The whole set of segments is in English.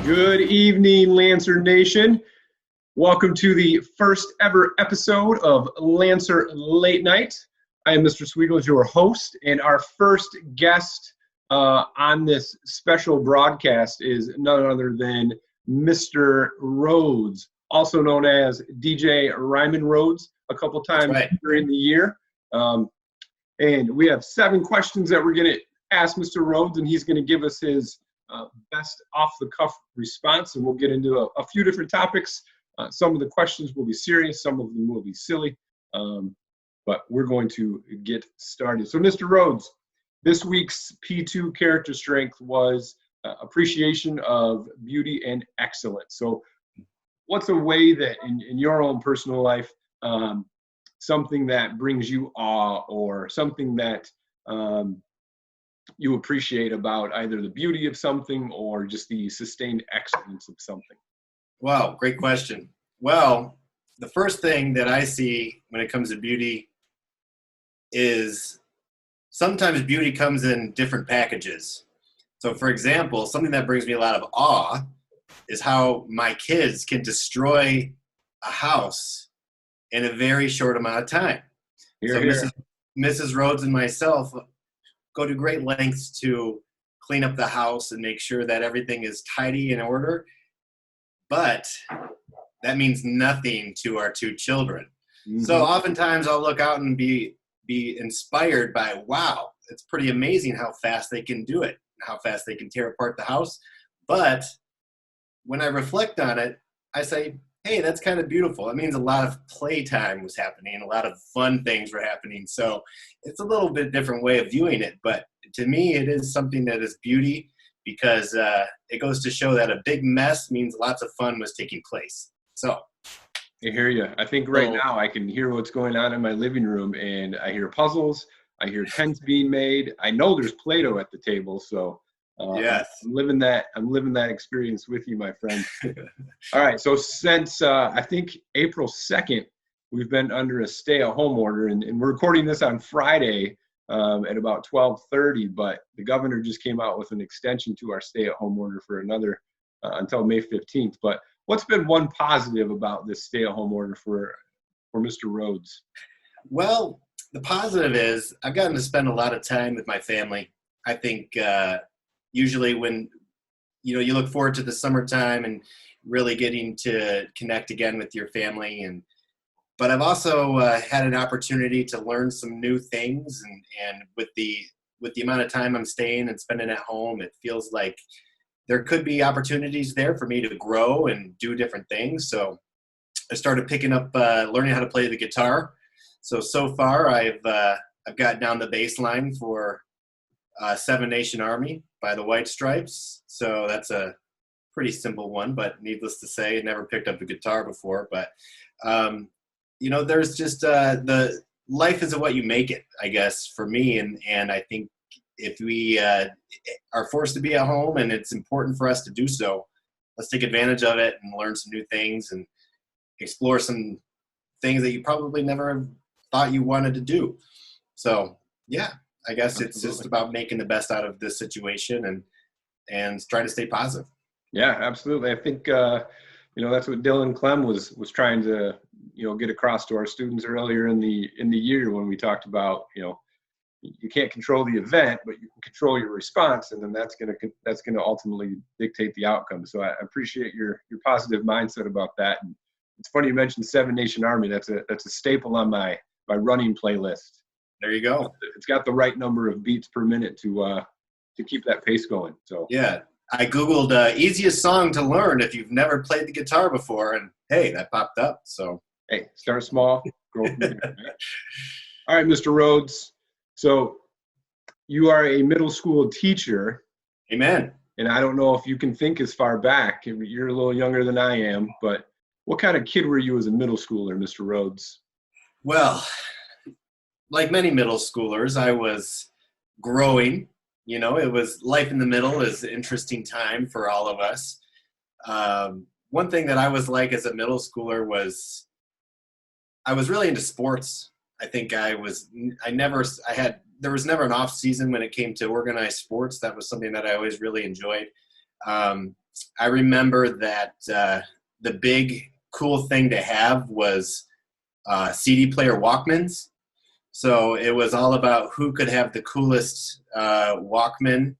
Good evening, Lancer Nation. Welcome to the first ever episode of Lancer Late Night. I am Mr. Sweegles, your host, and our first guest on this special broadcast is none other than Mr. Rhodes, also known as DJ Ryman Rhodes, a couple times during the year. And we have 7 questions that we're going to ask Mr. Rhodes, and he's going to give us his best off-the-cuff response, and we'll get into a few different topics. Some of the questions will be serious, some of them will be silly, but we're going to get started. So, Mr. Rhodes, this week's P2 character strength was appreciation of beauty and excellence. So, what's a way that in your own personal life, something that brings you awe or something that you appreciate about either the beauty of something or just the sustained excellence of something? Wow, great question. Well, the first thing that I see when it comes to beauty is sometimes beauty comes in different packages. So, for example, something that brings me a lot of awe is how my kids can destroy a house in a very short amount of time. Mrs. Rhodes and myself go to great lengths to clean up the house and make sure that everything is tidy in order. But that means nothing to our 2 children. Mm-hmm. So oftentimes I'll look out and be inspired by, wow, it's pretty amazing how fast they can do it, how fast they can tear apart the house. But when I reflect on it, I say, hey, that's kind of beautiful. It means a lot of playtime was happening, a lot of fun things were happening. So it's a little bit different way of viewing it. But to me, it is something that is beauty because it goes to show that a big mess means lots of fun was taking place. So I hear you. I think right now I can hear what's going on in my living room, and I hear puzzles. I hear tents being made. I know there's Play-Doh at the table, so yes. I'm living that experience with you, my friend. All right. So since I think April 2nd, we've been under a stay-at-home order, and we're recording this on Friday at about 12:30. But the governor just came out with an extension to our stay-at-home order for another until May 15th. But what's been one positive about this stay-at-home order for Mr. Rhodes? Well, the positive is I've gotten to spend a lot of time with my family. I think usually when you look forward to the summertime and really getting to connect again with your family, but I've also had an opportunity to learn some new things, and with the amount of time I'm staying and spending at home, it feels like there could be opportunities there for me to grow and do different things. So I started picking up learning how to play the guitar. So far I've got down the bass line for Seven Nation Army by the White Stripes. So that's a pretty simple one, but needless to say, never picked up a guitar before. But, there's just the life is what you make it, I guess, for me. And I think if we are forced to be at home and it's important for us to do so, let's take advantage of it and learn some new things and explore some things that you probably never thought you wanted to do. So, yeah. I guess Absolutely. It's just about making the best out of this situation and trying to stay positive. Yeah, absolutely. I think that's what Dylan Clem was trying to get across to our students earlier in the year when we talked about you can't control the event, but you can control your response, and then that's gonna ultimately dictate the outcome. So I appreciate your positive mindset about that. And it's funny you mentioned Seven Nation Army. That's a staple on my running playlist. There you go. It's got the right number of beats per minute to keep that pace going. So yeah, I Googled easiest song to learn if you've never played the guitar before, and hey, that popped up. So hey, start small, grow from there. Right? All right, Mr. Rhodes. So you are a middle school teacher. Amen. And I don't know if you can think as far back. You're a little younger than I am, but what kind of kid were you as a middle schooler, Mr. Rhodes? Well, like many middle schoolers, I was growing. It was life in the middle is an interesting time for all of us. One thing that I was like as a middle schooler was I was really into sports. I think there was never an off season when it came to organized sports. That was something that I always really enjoyed. I remember that the big cool thing to have was CD player Walkmans. So it was all about who could have the coolest Walkman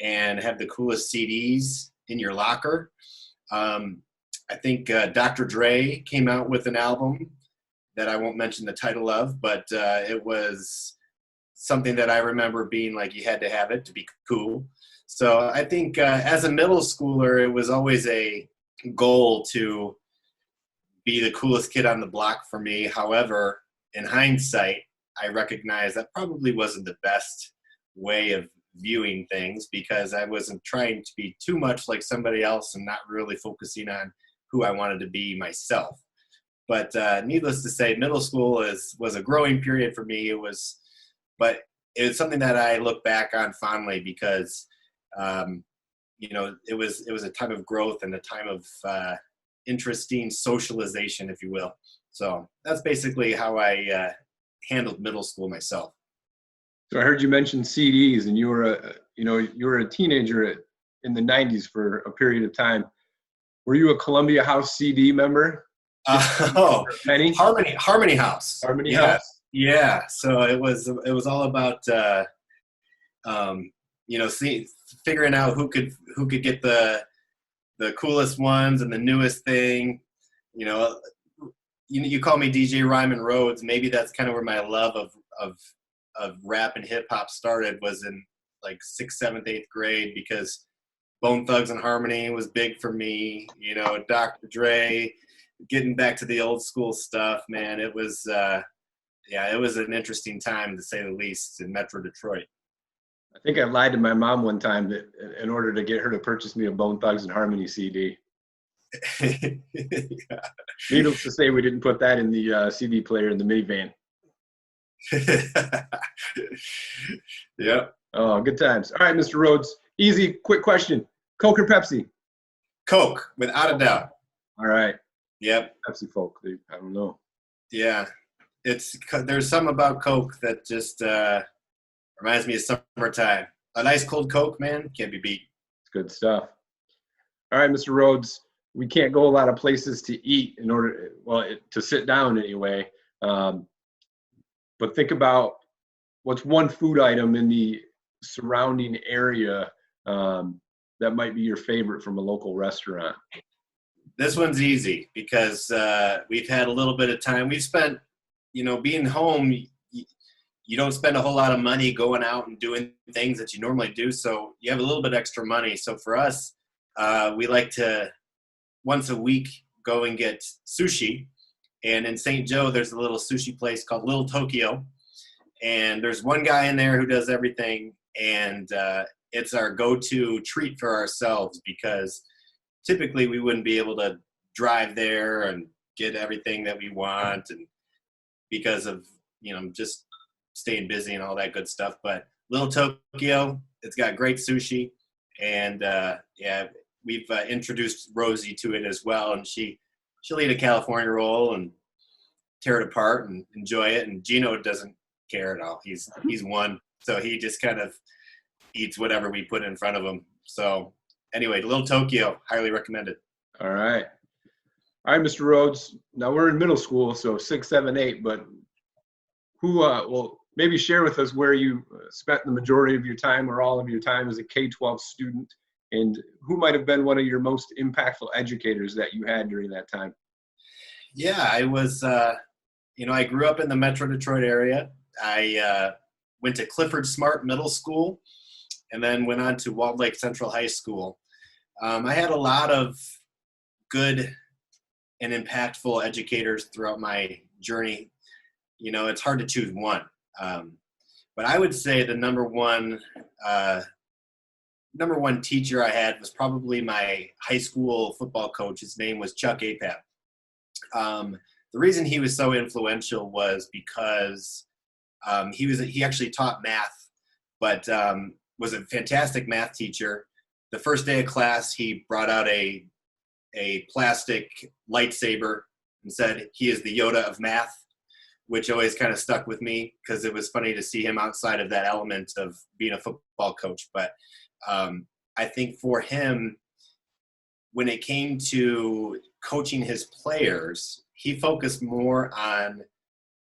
and have the coolest CDs in your locker. I think Dr. Dre came out with an album that I won't mention the title of, but it was something that I remember being like, you had to have it to be cool. So I think as a middle schooler, it was always a goal to be the coolest kid on the block for me. However, in hindsight, I recognize that probably wasn't the best way of viewing things, because I wasn't trying to be too much like somebody else and not really focusing on who I wanted to be myself. But needless to say, middle school was a growing period for me. But it was something that I look back on fondly because, it was a time of growth and a time of interesting socialization, if you will. So that's basically how I handled middle school myself. So I heard you mention CDs, and you were a teenager in the '90s for a period of time. Were you a Columbia House CD member? Penny? Harmony House. Harmony House. Yeah. So it was all about figuring out who could get the coolest ones and the newest thing. You call me DJ Ryman Rhodes. Maybe that's kind of where my love of rap and hip hop started, was in like 6th, 7th, 8th grade, because Bone Thugs and Harmony was big for me. Dr. Dre, getting back to the old school stuff, man. It was it was an interesting time, to say the least, in Metro Detroit. I think I lied to my mom one time that in order to get her to purchase me a Bone Thugs and Harmony CD. Yeah. Needless to say, we didn't put that in the CD player in the minivan. Yep. Oh, good times. All right, Mr. Rhodes. Easy, quick question. Coke or Pepsi? Coke, without a doubt. All right. Yep. Pepsi folk. I don't know. Yeah. There's something about Coke that just reminds me of summertime. A nice cold Coke, man, can't be beat. It's good stuff. All right, Mr. Rhodes. We can't go a lot of places to eat to sit down anyway. But think about what's one food item in the surrounding area that might be your favorite from a local restaurant. This one's easy because we've had a little bit of time. We've spent, being home, you don't spend a whole lot of money going out and doing things that you normally do. So you have a little bit extra money. So for us, we like to once a week go and get sushi. And in St. Joe, there's a little sushi place called Little Tokyo. And there's one guy in there who does everything. And it's our go-to treat for ourselves, because typically we wouldn't be able to drive there and get everything that we want, and because of, just staying busy and all that good stuff. But Little Tokyo, it's got great sushi. And we've introduced Rosie to it as well. And she'll eat a California roll and tear it apart and enjoy it. And Gino doesn't care at all. He's one. So he just kind of eats whatever we put in front of him. So anyway, Little Tokyo, highly recommended. All right, Mr. Rhodes. Now we're in middle school, so 6, 7, 8. But maybe share with us where you spent the majority of your time or all of your time as a K-12 student, and who might have been one of your most impactful educators that you had during that time. Yeah, I was, I grew up in the Metro Detroit area. I went to Clifford Smart Middle School, and then went on to Walled Lake Central High School. I had a lot of good and impactful educators throughout my journey. It's hard to choose one. But I would say the number one teacher I had was probably my high school football coach. His name was Chuck Apap. The reason he was so influential was because he actually taught math, but was a fantastic math teacher. The first day of class, he brought out a plastic lightsaber and said, "He is the Yoda of math," which always kind of stuck with me because it was funny to see him outside of that element of being a football coach. But I think for him, when it came to coaching his players, he focused more on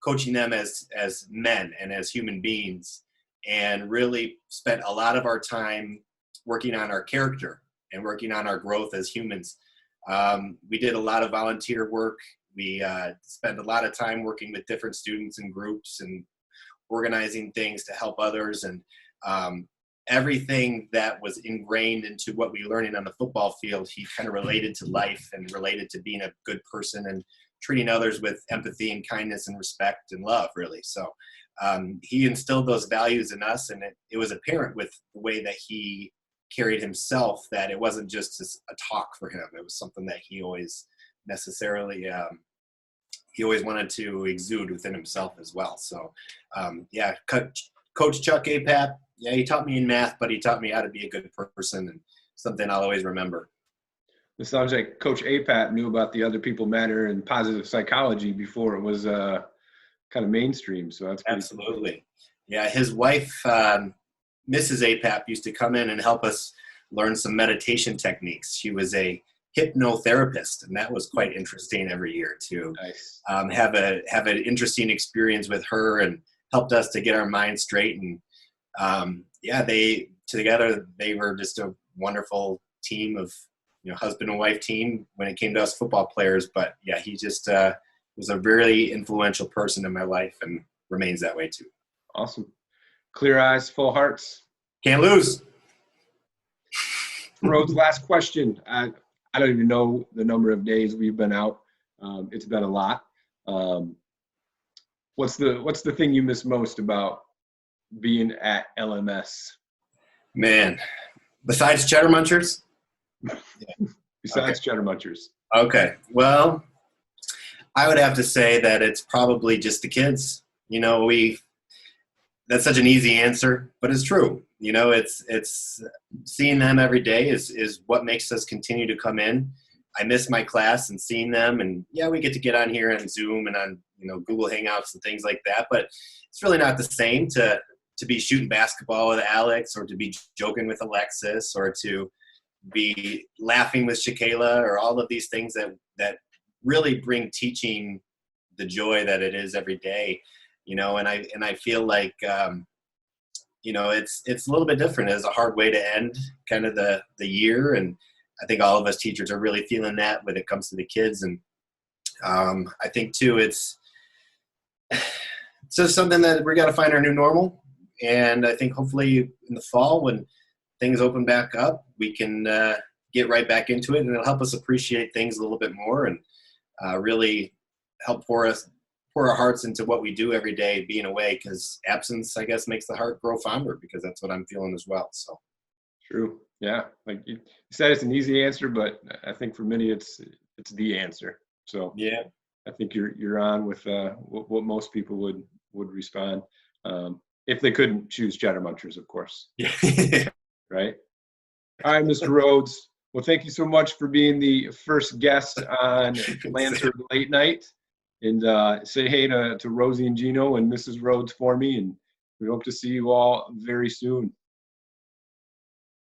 coaching them as men and as human beings, and really spent a lot of our time working on our character and working on our growth as humans. We did a lot of volunteer work. We spent a lot of time working with different students and groups and organizing things to help others. And everything that was ingrained into what we were learning on the football field, he kind of related to life and related to being a good person and treating others with empathy and kindness and respect and love, really. So he instilled those values in us, and it was apparent with the way that he carried himself that it wasn't just a talk for him. It was something that he always necessarily he always wanted to exude within himself as well. So yeah, Coach Chuck Apap, yeah, he taught me in math, but he taught me how to be a good person, and something I'll always remember. It sounds like Coach Apap knew about the other people matter and positive psychology before it was kind of mainstream. So that's pretty Absolutely. Cool. Yeah, his wife, Mrs. Apap, used to come in and help us learn some meditation techniques. She was a hypnotherapist, and that was quite interesting every year to Nice. have an interesting experience with her, and helped us to get our minds straight. And yeah, they were just a wonderful team of, husband and wife team when it came to us football players. But yeah, he just was a really influential person in my life and remains that way too. Awesome. Clear eyes, full hearts. Can't lose. Rhodes, last question. I don't even know the number of days we've been out. It's been a lot. What's the thing you miss most about being at LMS? Man, besides Cheddar Munchers? Besides Cheddar Munchers. Okay. Well, I would have to say that it's probably just the kids. That's such an easy answer, but it's true. It's seeing them every day is what makes us continue to come in. I miss my class and seeing them, and yeah, we get to get on here on Zoom and on Google Hangouts and things like that, but it's really not the same to be shooting basketball with Alex, or to be joking with Alexis, or to be laughing with Shakayla, or all of these things that really bring teaching the joy that it is every day. And I feel like it's a little bit different. It's a hard way to end kind of the year, and I think all of us teachers are really feeling that when it comes to the kids. And I think too, it's just something that we got to find our new normal. And I think hopefully in the fall, when things open back up, we can get right back into it, and it'll help us appreciate things a little bit more, and really help pour our hearts into what we do every day being away, because absence, I guess, makes the heart grow fonder, because that's what I'm feeling as well. So true. Yeah. Like you said, it's an easy answer, but I think for many it's the answer. So yeah, I think you're on with what most people would respond. If they couldn't choose Cheddar Munchers, of course. Yeah. Right. All right, Mr. Rhodes. Well, thank you so much for being the first guest on Lancer Late Night. And say hey to Rosie and Gino and Mrs. Rhodes for me. And we hope to see you all very soon.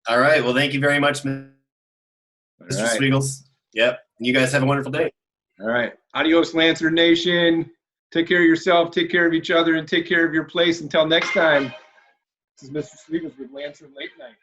All right. Well, thank you very much, Mr. Right. Sweegles. Yep. And you guys have a wonderful day. All right. Adios, Lancer Nation. Take care of yourself, take care of each other, and take care of your place. Until next time, this is Mr. Sweegles with Lancer Late Night.